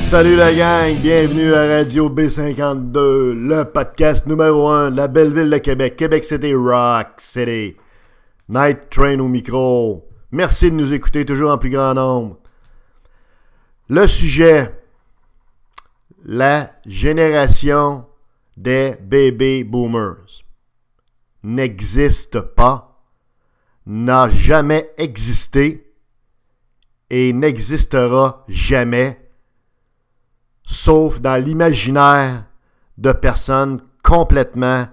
Salut la gang, bienvenue à Radio B52, le podcast numéro 1 de la belle ville de Québec, Québec City, Rock City. Night Train au micro. Merci de nous écouter toujours en plus grand nombre. Le sujet, la génération des baby boomers n'existe pas, n'a jamais existé et n'existera jamais, sauf dans l'imaginaire de personnes complètement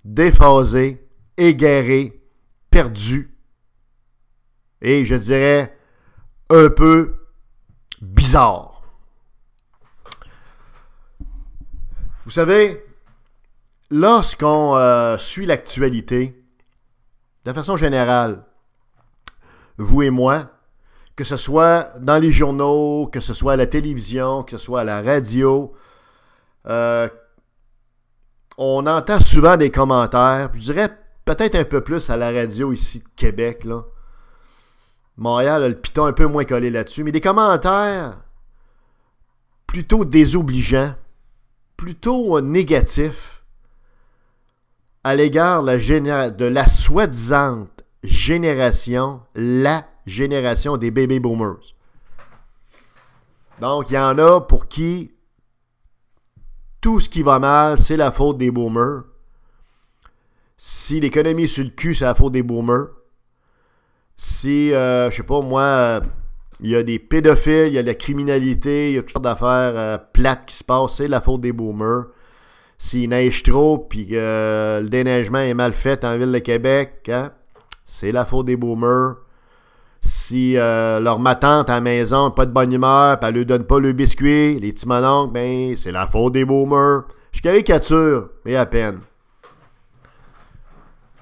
déphasées, égarées, perdues et je dirais un peu bizarres. Vous savez, lorsqu'on suit l'actualité, de façon générale, vous et moi, que ce soit dans les journaux, que ce soit à la télévision, que ce soit à la radio, on entend souvent des commentaires, je dirais peut-être un peu plus à la radio ici de Québec, là. Montréal a le piton un peu moins collé là-dessus, mais des commentaires plutôt désobligeants, plutôt négatifs à l'égard de la soi-disant génération, la génération des baby boomers. Donc, il y en a pour qui tout ce qui va mal, c'est la faute des boomers. Si l'économie est sur le cul, c'est la faute des boomers. Si, je sais pas moi, il y a des pédophiles, il y a de la criminalité, il y a toutes sortes d'affaires plates qui se passent, c'est la faute des boomers. S'il neige trop, puis le déneigement est mal fait en ville de Québec, hein, c'est la faute des boomers. Si leur ma-tante à la maison n'a pas de bonne humeur, puis elle ne donne pas le biscuit, les petits mononcles, ben c'est la faute des boomers. Je caricature, mais à peine.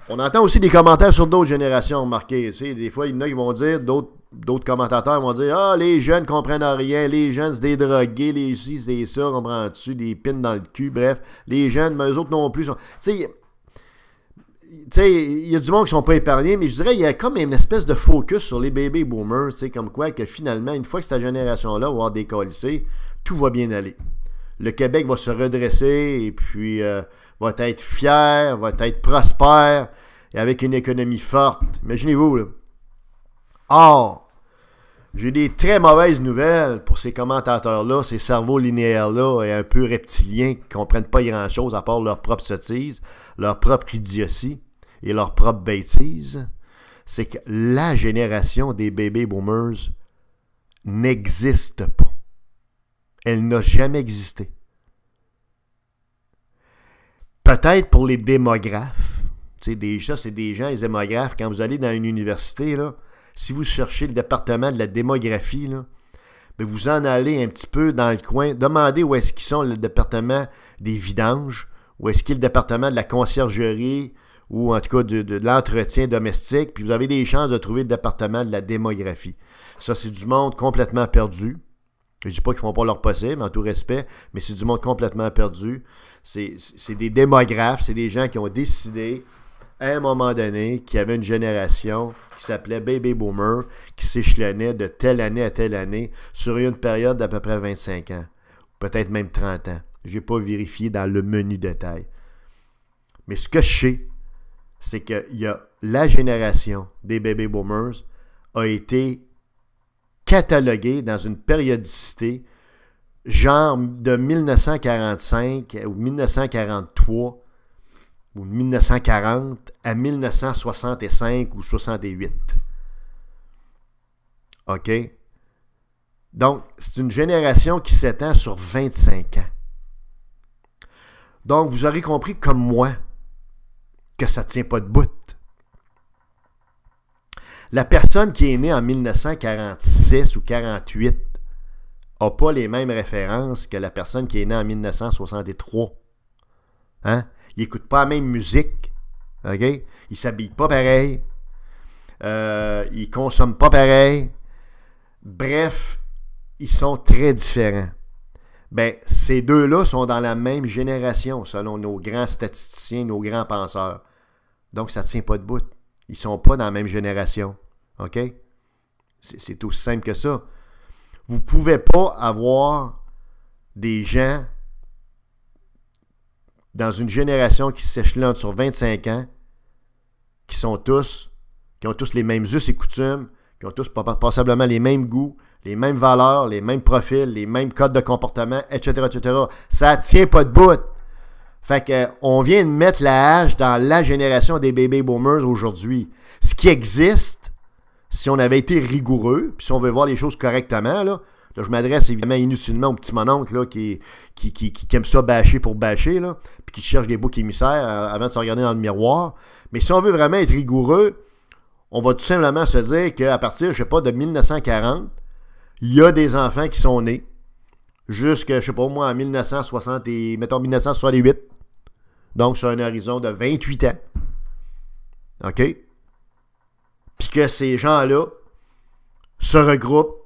On entend aussi des commentaires sur d'autres générations, remarquez. Tu sais, des fois, il y en a qui vont dire, d'autres commentateurs vont dire « Ah, les jeunes comprennent rien, les jeunes, c'est des drogués, les ci, c'est ça, comprends-tu, des pins dans le cul, bref. Les jeunes, mais eux autres non plus. » Tu sais, il y a du monde qui sont pas épargnés, mais je dirais qu'il y a comme une espèce de focus sur les baby boomers, c'est comme quoi que finalement, une fois que cette génération-là va avoir décollissé, tout va bien aller. Le Québec va se redresser et puis va être fier, va être prospère et avec une économie forte. Imaginez-vous, là. Or, j'ai des très mauvaises nouvelles pour ces commentateurs-là, ces cerveaux linéaires-là et un peu reptiliens qui ne comprennent pas grand-chose à part leur propre sottise, leur propre idiotie et leur propre bêtise. C'est que la génération des baby boomers n'existe pas. Elle n'a jamais existé. Peut-être pour les démographes. Tu sais, ça, c'est des gens, les démographes, quand vous allez dans une université, là, si vous cherchez le département de la démographie, là, bien, vous en allez un petit peu dans le coin, demandez où est-ce qu'ils sont le département des vidanges, où est-ce qu'il est le département de la conciergerie, ou en tout cas de l'entretien domestique, puis vous avez des chances de trouver le département de la démographie. Ça, c'est du monde complètement perdu. Je ne dis pas qu'ils ne font pas leur possible, en tout respect, mais c'est du monde complètement perdu. C'est des démographes, c'est des gens qui ont décidé, à un moment donné, qu'il y avait une génération qui s'appelait Baby Boomer, qui s'échelonnait de telle année à telle année sur une période d'à peu près 25 ans, peut-être même 30 ans. Je n'ai pas vérifié dans le menu détail. Mais ce que je sais, c'est que la génération des Baby Boomers a été cataloguée dans une périodicité genre de 1945 ou 1943 ou 1940 à 1965 ou 68. OK? Donc, c'est une génération qui s'étend sur 25 ans. Donc, vous aurez compris comme moi que ça ne tient pas de bout. La personne qui est née en 1946 ou 48 n'a pas les mêmes références que la personne qui est née en 1963. Hein? Ils n'écoutent pas la même musique. OK? Ils ne s'habillent pas pareil. Ils ne consomment pas pareil. Bref, ils sont très différents. Ben, ces deux-là sont dans la même génération, selon nos grands statisticiens, nos grands penseurs. Donc, ça ne tient pas de bout. Ils ne sont pas dans la même génération. OK? C'est aussi simple que ça. Vous ne pouvez pas avoir des gens dans une génération qui s'échelonne sur 25 ans, qui ont tous les mêmes us et coutumes, qui ont tous passablement les mêmes goûts, les mêmes valeurs, les mêmes profils, les mêmes codes de comportement, etc., etc. Ça tient pas de bout. Fait qu'on vient de mettre la hache dans la génération des baby boomers aujourd'hui. Ce qui existe, si on avait été rigoureux, puis si on veut voir les choses correctement, là je m'adresse évidemment inutilement au petit mononcle là, qui aime ça bâcher pour bâcher, là, puis qui cherche des boucs émissaires avant de se regarder dans le miroir. Mais si on veut vraiment être rigoureux, on va tout simplement se dire qu'à partir, je sais pas, de 1940, il y a des enfants qui sont nés jusqu'à, je sais pas moi, en 1960 et, mettons 1968. Donc, sur un horizon de 28 ans. OK? Puis que ces gens-là se regroupent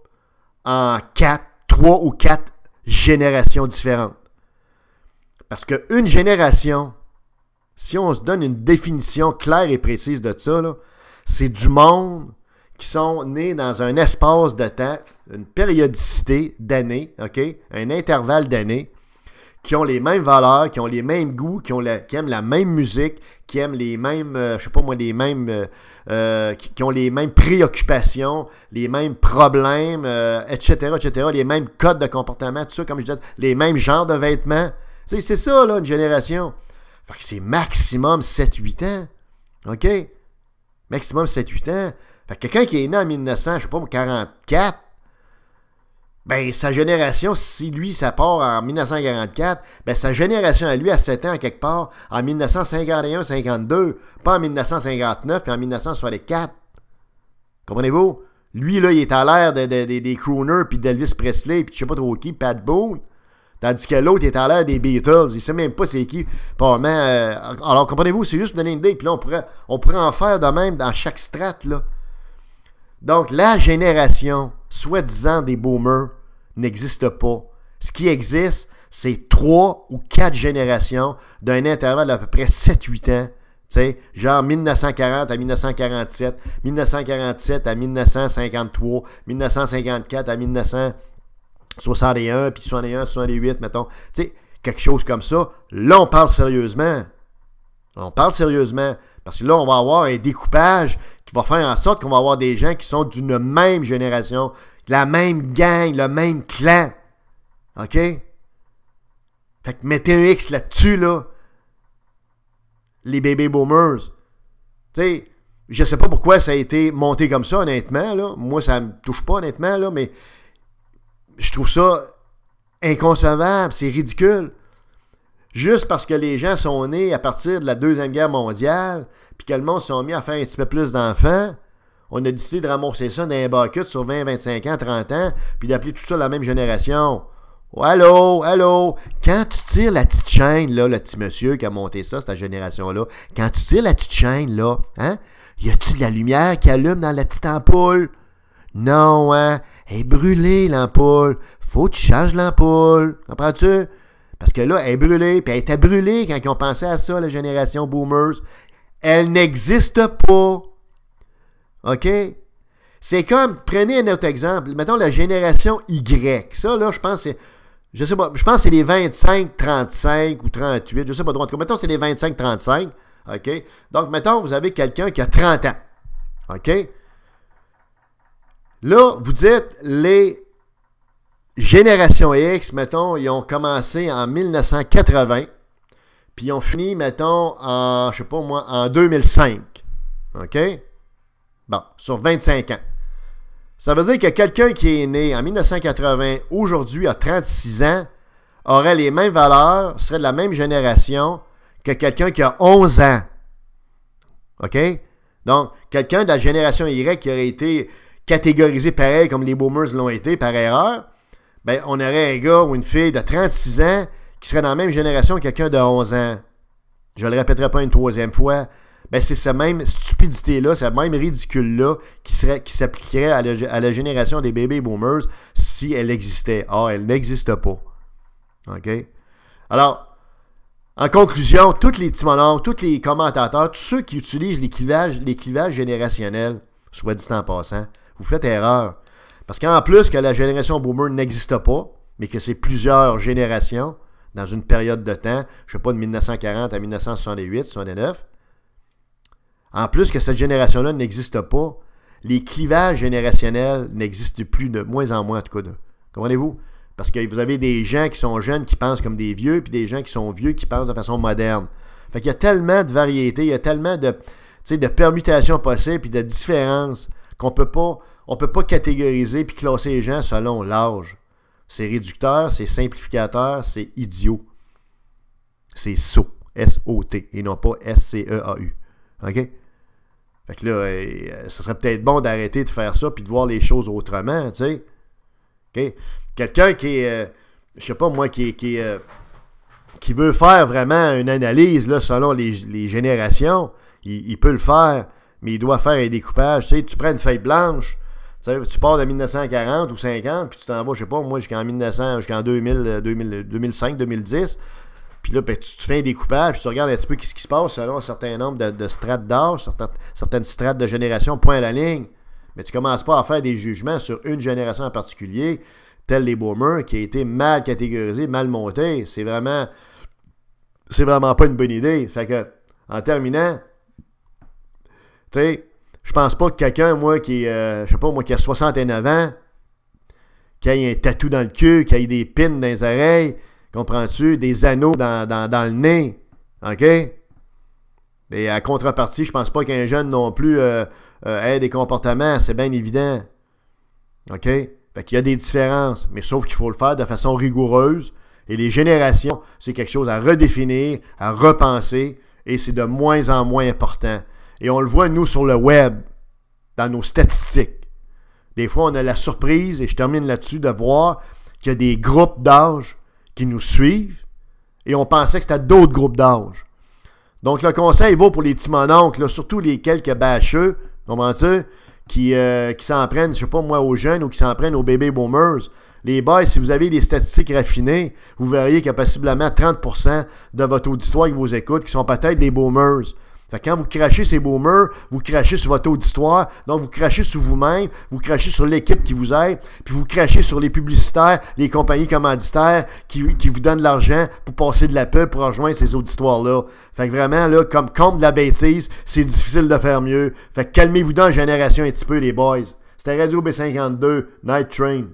en 3 ou 4 générations différentes. Parce qu'une génération, si on se donne une définition claire et précise de ça, là, c'est du monde qui sont nés dans un espace de temps, une périodicité d'années, OK? Un intervalle d'années, qui ont les mêmes valeurs, qui ont les mêmes goûts, qui aiment la même musique, qui aiment les mêmes, je sais pas moi, qui ont les mêmes préoccupations, les mêmes problèmes, etc., etc., les mêmes codes de comportement, tout ça, comme je disais, les mêmes genres de vêtements. C'est ça, là, une génération. Fait que c'est maximum 7-8 ans. OK? Maximum 7-8 ans. Fait que quelqu'un qui est né en 1900, je sais pas, 44, ben, sa génération, si lui, ça part en 1944, ben, sa génération à lui, à 7 ans, quelque part, en 1951-52, pas en 1959 puis en 1964. Comprenez-vous? Lui, là, il est à l'ère des crooners, puis d'Elvis Presley, puis je sais pas trop qui, Pat Boone. Tandis que l'autre est à l'ère des Beatles. Il sait même pas c'est qui. Alors, comprenez-vous? C'est juste pour donner une idée. Puis là, on pourrait en faire de même dans chaque strate, là. Donc, la génération, soi-disant des boomers, n'existe pas. Ce qui existe, c'est 3 ou 4 générations d'un intervalle d'à peu près 7-8 ans. Tu sais, genre 1940 à 1947, 1947 à 1953, 1954 à 1961, puis 61, 68, mettons. Tu sais, quelque chose comme ça. Là, on parle sérieusement. On parle sérieusement. Parce que là, on va avoir un découpage qui va faire en sorte qu'on va avoir des gens qui sont d'une même génération, la même gang, le même clan. OK? Fait que mettez un X là-dessus, là. Les baby boomers. Tu sais, je sais pas pourquoi ça a été monté comme ça, honnêtement, là. Moi, ça me touche pas, honnêtement, là, mais je trouve ça inconcevable, c'est ridicule. Juste parce que les gens sont nés à partir de la Deuxième Guerre mondiale, puis que le monde s'est mis à faire un petit peu plus d'enfants, on a décidé de ramorcer ça dans un bucket sur 20, 25 ans, 30 ans, puis d'appeler tout ça la même génération. Oh, allô, allô, quand tu tires la petite chaîne, là, le petit monsieur qui a monté ça, cette génération-là, quand tu tires la petite chaîne, là, hein, y a-tu de la lumière qui allume dans la petite ampoule? Non, hein, elle est brûlée, l'ampoule. Faut que tu changes l'ampoule. Comprends-tu? Parce que là, elle est brûlée, puis elle était brûlée quand ils ont pensé à ça, la génération boomers. Elle n'existe pas. OK? C'est comme, prenez un autre exemple, mettons la génération Y. Ça, là, je pense que c'est, je sais pas, je pense que c'est les 25, 35 ou 38, je sais pas trop. En tout cas, mettons c'est les 25, 35. OK? Donc, mettons, vous avez quelqu'un qui a 30 ans. OK? Là, vous dites, les générations X, mettons, ils ont commencé en 1980, puis ils ont fini, mettons, en, je sais pas moi, en 2005. OK? Bon, sur 25 ans. Ça veut dire que quelqu'un qui est né en 1980, aujourd'hui, a 36 ans, aurait les mêmes valeurs, serait de la même génération que quelqu'un qui a 11 ans. OK? Donc, quelqu'un de la génération Y qui aurait été catégorisé pareil comme les boomers l'ont été par erreur, ben, on aurait un gars ou une fille de 36 ans qui serait dans la même génération que quelqu'un de 11 ans. Je ne le répéterai pas une troisième fois. Ben, c'est cette même stupidité-là, cette même ridicule-là qui s'appliquerait à la génération des baby boomers si elle existait. Or, elle n'existe pas. OK? Alors, en conclusion, tous les timonons, tous les commentateurs, tous ceux qui utilisent les clivages générationnels, soit dit en passant, vous faites erreur. Parce qu'en plus que la génération boomer n'existe pas, mais que c'est plusieurs générations dans une période de temps, je ne sais pas, de 1940 à 1968, 69. En plus que cette génération-là n'existe pas, les clivages générationnels n'existent plus, de moins en moins en tout cas. Comprenez-vous? Parce que vous avez des gens qui sont jeunes qui pensent comme des vieux, puis des gens qui sont vieux qui pensent de façon moderne. Fait qu'il y a tellement de variétés, il y a tellement de permutations possibles, puis de différences qu'on peut pas catégoriser puis classer les gens selon l'âge. C'est réducteur, c'est simplificateur, c'est idiot. C'est sot, S-O-T, et non pas S-C-E-A-U. OK? Fait que là, ça serait peut-être bon d'arrêter de faire ça puis de voir les choses autrement, tu sais. OK? Quelqu'un qui est, je sais pas moi, qui veut faire vraiment une analyse là, selon les générations, il peut le faire, mais il doit faire un découpage. Tu sais, tu prends une feuille blanche, tu pars de 1940 ou 50, puis tu t'en vas, je sais pas, moi, jusqu'en 2005, 2010. Puis là, ben, tu te fais un découpage, puis tu regardes un petit peu ce qui se passe selon un certain nombre de strates d'âge, certaines strates de génération, point à la ligne. Mais tu ne commences pas à faire des jugements sur une génération en particulier, tel les boomers, qui a été mal catégorisé, mal monté. C'est vraiment pas une bonne idée. Fait que, en terminant, tu sais, je pense pas que quelqu'un, moi, qui je sais pas, moi, qui a 69 ans, qui ait un tatou dans le cul, qui ait des pins dans les oreilles, comprends-tu, des anneaux dans le nez, OK? Et à contrepartie, je pense pas qu'un jeune non plus ait des comportements, c'est bien évident. OK? Fait qu'il y a des différences, mais sauf qu'il faut le faire de façon rigoureuse. Et les générations, c'est quelque chose à redéfinir, à repenser, et c'est de moins en moins important. Et on le voit, nous, sur le web, dans nos statistiques. Des fois, on a la surprise, et je termine là-dessus, de voir qu'il y a des groupes d'âge qui nous suivent, et on pensait que c'était d'autres groupes d'âge. Donc, le conseil vaut pour les petits mononcles, surtout les quelques bâcheux, comprends-tu, qui s'en prennent, je sais pas moi, aux jeunes ou qui s'en prennent aux baby boomers. Les boys, si vous avez des statistiques raffinées, vous verriez qu'il y a possiblement 30% de votre auditoire qui vous écoute qui sont peut-être des boomers. Fait que quand vous crachez ces boomers, vous crachez sur votre auditoire, donc vous crachez sur vous-même, vous crachez sur l'équipe qui vous aide, puis vous crachez sur les publicitaires, les compagnies commanditaires qui vous donnent de l'argent pour passer de la pub pour rejoindre ces auditoires-là. Fait que vraiment, là, comme de la bêtise, c'est difficile de faire mieux. Fait que calmez-vous dans la génération un petit peu, les boys. C'était Radio B52, Night Train.